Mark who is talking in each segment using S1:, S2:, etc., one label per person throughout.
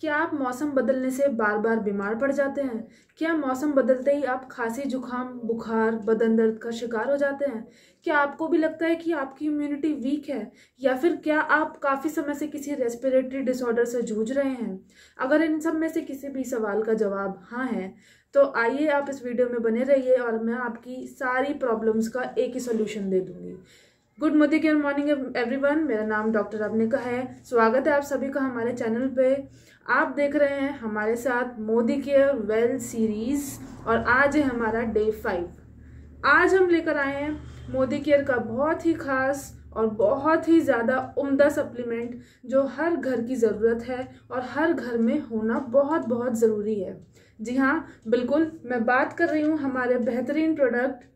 S1: क्या आप मौसम बदलने से बार बार बीमार पड़ जाते हैं? क्या मौसम बदलते ही आप खांसी, जुकाम, बुखार, बदन दर्द का शिकार हो जाते हैं? क्या आपको भी लगता है कि आपकी इम्यूनिटी वीक है? या फिर क्या आप काफ़ी समय से किसी रेस्पिरेटरी डिसऑर्डर से जूझ रहे हैं? अगर इन सब में से किसी भी सवाल का जवाब हाँ है, तो आइए आप इस वीडियो में बने रहिए और मैं आपकी सारी प्रॉब्लम्स का एक ही सोल्यूशन दे दूंगी। Good Modi care morning everyone. मेरा नाम डॉक्टर अवनिका है। स्वागत है आप सभी का हमारे चैनल पे। आप देख रहे हैं हमारे साथ मोदी केयर वेल सीरीज और आज है हमारा डे 5। आज हम लेकर आए हैं मोदी केयर का बहुत ही खास और बहुत ही ज़्यादा उम्दा सप्लीमेंट जो हर घर की ज़रूरत है और हर घर में होना बहुत बहुत ज़रूरी है। जी हाँ, बिल्कुल, मैं बात कर रही हूँ हमारे बेहतरीन प्रोडक्ट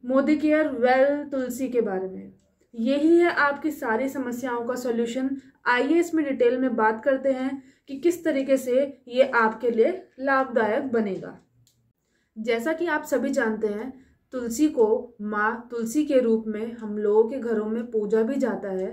S1: मोदी केयर वेल तुलसी के बारे में। यही है आपकी सारी समस्याओं का सॉल्यूशन। आइए इसमें डिटेल में बात करते हैं कि किस तरीके से ये आपके लिए लाभदायक बनेगा। जैसा कि आप सभी जानते हैं, तुलसी को माँ तुलसी के रूप में हम लोगों के घरों में पूजा भी जाता है।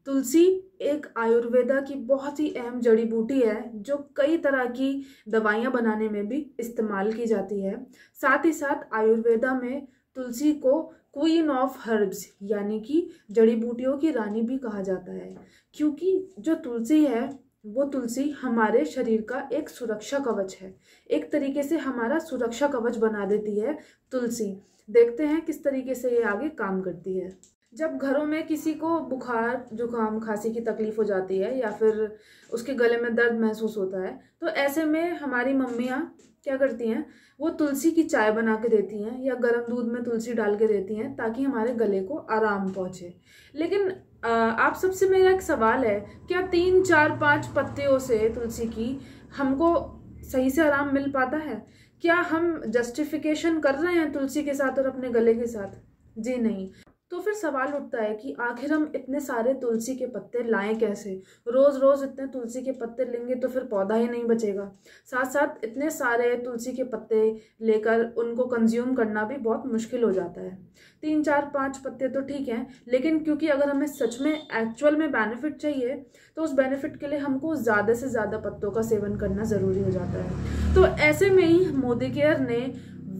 S1: तुलसी एक आयुर्वेदा की बहुत ही अहम जड़ी बूटी है जो कई तरह की दवाइयाँ बनाने में भी इस्तेमाल की जाती है। साथ ही साथ आयुर्वेदा में तुलसी को क्वीन ऑफ हर्ब्स यानी कि जड़ी बूटियों की रानी भी कहा जाता है, क्योंकि जो तुलसी है वो तुलसी हमारे शरीर का एक सुरक्षा कवच है। एक तरीके से हमारा सुरक्षा कवच बना देती है तुलसी। देखते हैं किस तरीके से ये आगे काम करती है। जब घरों में किसी को बुखार, जुकाम, खांसी की तकलीफ हो जाती है या फिर उसके गले में दर्द महसूस होता है, तो ऐसे में हमारी मम्मियाँ क्या करती हैं, वो तुलसी की चाय बना के देती हैं या गर्म दूध में तुलसी डाल के देती हैं ताकि हमारे गले को आराम पहुँचे। लेकिन आप सबसे मेरा एक सवाल है, क्या 3, 4, 5 पत्तियों से तुलसी की हमको सही से आराम मिल पाता है? क्या हम जस्टिफिकेशन कर रहे हैं तुलसी के साथ और अपने गले के साथ? जी नहीं। तो फिर सवाल उठता है कि आखिर हम इतने सारे तुलसी के पत्ते लाएं कैसे? रोज रोज इतने तुलसी के पत्ते लेंगे तो फिर पौधा ही नहीं बचेगा। साथ साथ इतने सारे तुलसी के पत्ते लेकर उनको कंज्यूम करना भी बहुत मुश्किल हो जाता है। 3, 4, 5 पत्ते तो ठीक हैं, लेकिन क्योंकि अगर हमें सच में एक्चुअल में बेनिफिट चाहिए तो उस बेनिफिट के लिए हमको ज़्यादा से ज़्यादा पत्तों का सेवन करना ज़रूरी हो जाता है। तो ऐसे में ही मोदी केयर ने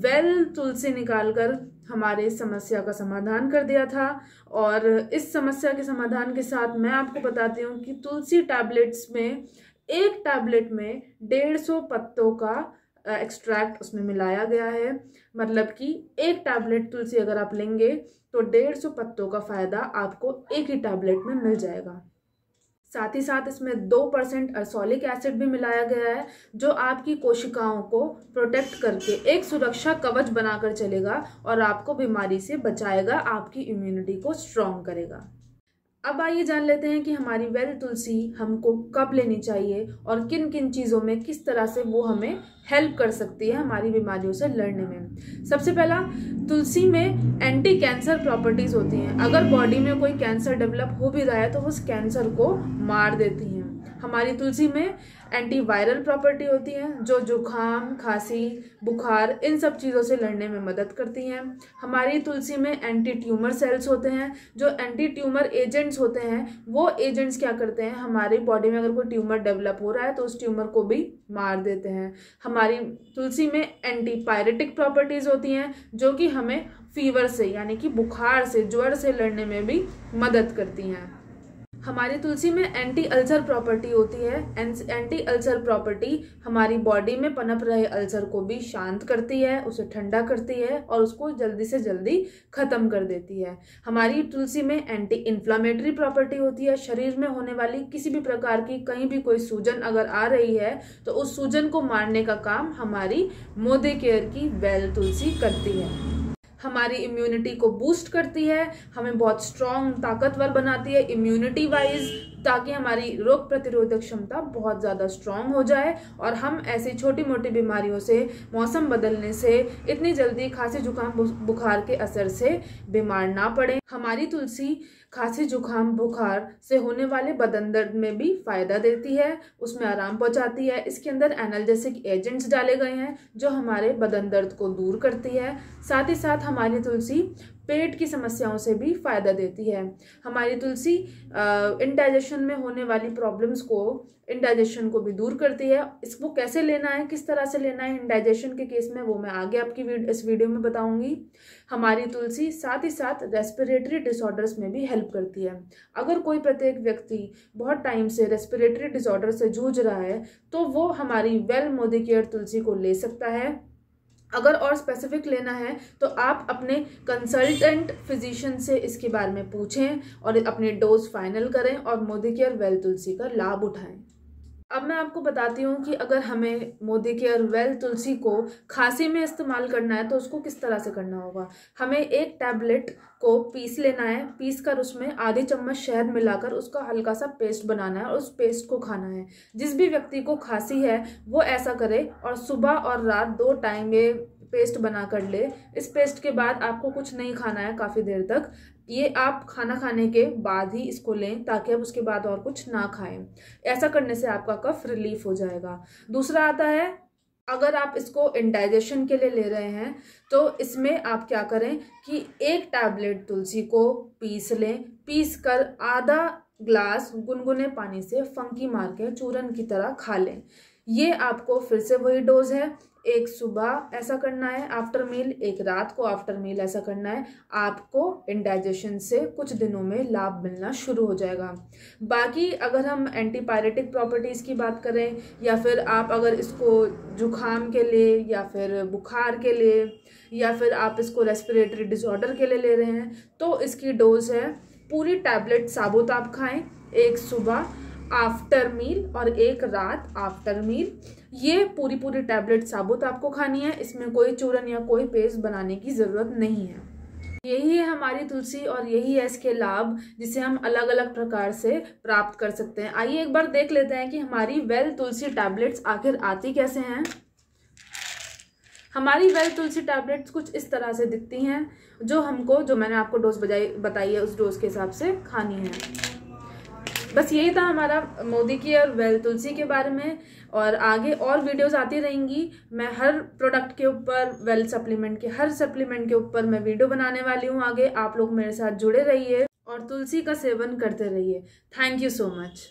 S1: वेल तुलसी निकालकर हमारे समस्या का समाधान कर दिया था। और इस समस्या के समाधान के साथ मैं आपको बताती हूँ कि तुलसी टैबलेट्स में एक टैबलेट में 150 पत्तों का एक्सट्रैक्ट उसमें मिलाया गया है। मतलब कि एक टैबलेट तुलसी अगर आप लेंगे तो 150 पत्तों का फायदा आपको एक ही टैबलेट में मिल जाएगा। साथ ही साथ इसमें 2% अर्सोलिक एसिड भी मिलाया गया है जो आपकी कोशिकाओं को प्रोटेक्ट करके एक सुरक्षा कवच बनाकर चलेगा और आपको बीमारी से बचाएगा, आपकी इम्यूनिटी को स्ट्रॉन्ग करेगा। अब आइए जान लेते हैं कि हमारी वेल तुलसी हमको कब लेनी चाहिए और किन किन चीज़ों में किस तरह से वो हमें हेल्प कर सकती है हमारी बीमारियों से लड़ने में। सबसे पहला, तुलसी में एंटी कैंसर प्रॉपर्टीज़ होती हैं। अगर बॉडी में कोई कैंसर डेवलप हो भी रहा है तो उस कैंसर को मार देती हैं। हमारी तुलसी में एंटी वायरल प्रॉपर्टी होती है जो जुकाम, खांसी, बुखार इन सब चीज़ों से लड़ने में मदद करती हैं। हमारी तुलसी में एंटी ट्यूमर सेल्स होते हैं। जो एंटी ट्यूमर एजेंट्स होते हैं वो एजेंट्स क्या करते हैं, हमारी बॉडी में अगर कोई ट्यूमर डेवलप हो रहा है तो उस ट्यूमर को भी मार देते हैं। हमारी तुलसी में एंटी पायरेटिक प्रॉपर्टीज़ होती हैं जो कि हमें फीवर से यानी कि बुखार से, ज्वर से लड़ने में भी मदद करती हैं। हमारी तुलसी में एंटी अल्सर प्रॉपर्टी होती है। एंटी अल्सर प्रॉपर्टी हमारी बॉडी में पनप रहे अल्सर को भी शांत करती है, उसे ठंडा करती है और उसको जल्दी से जल्दी खत्म कर देती है। हमारी तुलसी में एंटी इन्फ्लामेटरी प्रॉपर्टी होती है। शरीर में होने वाली किसी भी प्रकार की कहीं भी कोई सूजन अगर आ रही है तो उस सूजन को मारने का काम हमारी मोदी केयर की वेल तुलसी करती है। हमारी इम्यूनिटी को बूस्ट करती है, हमें बहुत स्ट्रॉन्ग, ताकतवर बनाती है इम्यूनिटी वाइज, ताकि हमारी रोग प्रतिरोधक क्षमता बहुत ज़्यादा स्ट्रॉन्ग हो जाए और हम ऐसी छोटी मोटी बीमारियों से, मौसम बदलने से, इतनी जल्दी खांसी जुकाम बुखार के असर से बीमार ना पड़े। हमारी तुलसी खांसी जुकाम बुखार से होने वाले बदन दर्द में भी फायदा देती है, उसमें आराम पहुंचाती है। इसके अंदर एनाल्जेसिक एजेंट्स डाले गए हैं जो हमारे बदन दर्द को दूर करती है। साथ ही साथ हमारी तुलसी पेट की समस्याओं से भी फ़ायदा देती है। हमारी तुलसी इंडाइजेशन में होने वाली प्रॉब्लम्स को, इंडाइजेशन को भी दूर करती है। इसको कैसे लेना है, किस तरह से लेना है इंडाइजेशन के केस में, वो मैं आगे आपकी इस वीडियो में बताऊंगी। हमारी तुलसी साथ ही साथ रेस्पिरेटरी डिसऑर्डर्स में भी हेल्प करती है। अगर कोई प्रत्येक व्यक्ति बहुत टाइम से रेस्पिरेटरी डिसऑर्डर से जूझ रहा है तो वो हमारी वेल मोदी केयर तुलसी को ले सकता है। अगर और स्पेसिफिक लेना है तो आप अपने कंसल्टेंट फिजिशियन से इसके बारे में पूछें और अपने डोज फाइनल करें और मोदी केयर वेल तुलसी का लाभ उठाएं। अब मैं आपको बताती हूँ कि अगर हमें मोदी केयर वेल तुलसी को खांसी में इस्तेमाल करना है तो उसको किस तरह से करना होगा। हमें एक टैबलेट को पीस लेना है, पीस कर उसमें आधी चम्मच शहद मिलाकर उसका हल्का सा पेस्ट बनाना है और उस पेस्ट को खाना है। जिस भी व्यक्ति को खांसी है वो ऐसा करे और सुबह और रात 2 टाइम ये पेस्ट बना कर ले। इस पेस्ट के बाद आपको कुछ नहीं खाना है काफ़ी देर तक। ये आप खाना खाने के बाद ही इसको लें ताकि आप उसके बाद और कुछ ना खाएं। ऐसा करने से आपका कफ रिलीफ हो जाएगा। दूसरा आता है, अगर आप इसको इंडाइजेशन के लिए ले रहे हैं तो इसमें आप क्या करें कि एक टैबलेट तुलसी को पीस लें, पीस कर आधा ग्लास गुनगुने पानी से फंकी मार के चूरन की तरह खा लें। ये आपको फिर से वही डोज है, एक सुबह ऐसा करना है आफ्टर मील, एक रात को आफ्टर मील ऐसा करना है। आपको इंडाइजेशन से कुछ दिनों में लाभ मिलना शुरू हो जाएगा। बाकी अगर हम एंटीपायरेटिक प्रॉपर्टीज़ की बात करें या फिर आप अगर इसको जुखाम के लिए या फिर बुखार के लिए या फिर आप इसको रेस्पिरेटरी डिसऑर्डर के लिए ले रहे हैं तो इसकी डोज है पूरी टैबलेट साबुत आप खाएं, एक सुबह आफ्टर मील और एक रात आफ्टर मील। ये पूरी टैबलेट साबुत आपको खानी है, इसमें कोई चूरन या कोई पेस्ट बनाने की ज़रूरत नहीं है। यही है हमारी तुलसी और यही है इसके लाभ जिसे हम अलग अलग प्रकार से प्राप्त कर सकते हैं। आइए एक बार देख लेते हैं कि हमारी वेल तुलसी टैबलेट्स आखिर आती कैसे हैं। हमारी वेल तुलसी टैबलेट्स कुछ इस तरह से दिखती हैं, जो मैंने आपको डोज बताई है उस डोज के हिसाब से खानी है। बस यही था हमारा मोदी केयर वेल तुलसी के बारे में, और आगे और वीडियोस आती रहेंगी। मैं हर प्रोडक्ट के ऊपर, वेल सप्लीमेंट के हर सप्लीमेंट के ऊपर मैं वीडियो बनाने वाली हूँ। आगे आप लोग मेरे साथ जुड़े रहिए और तुलसी का सेवन करते रहिए। Thank you so much.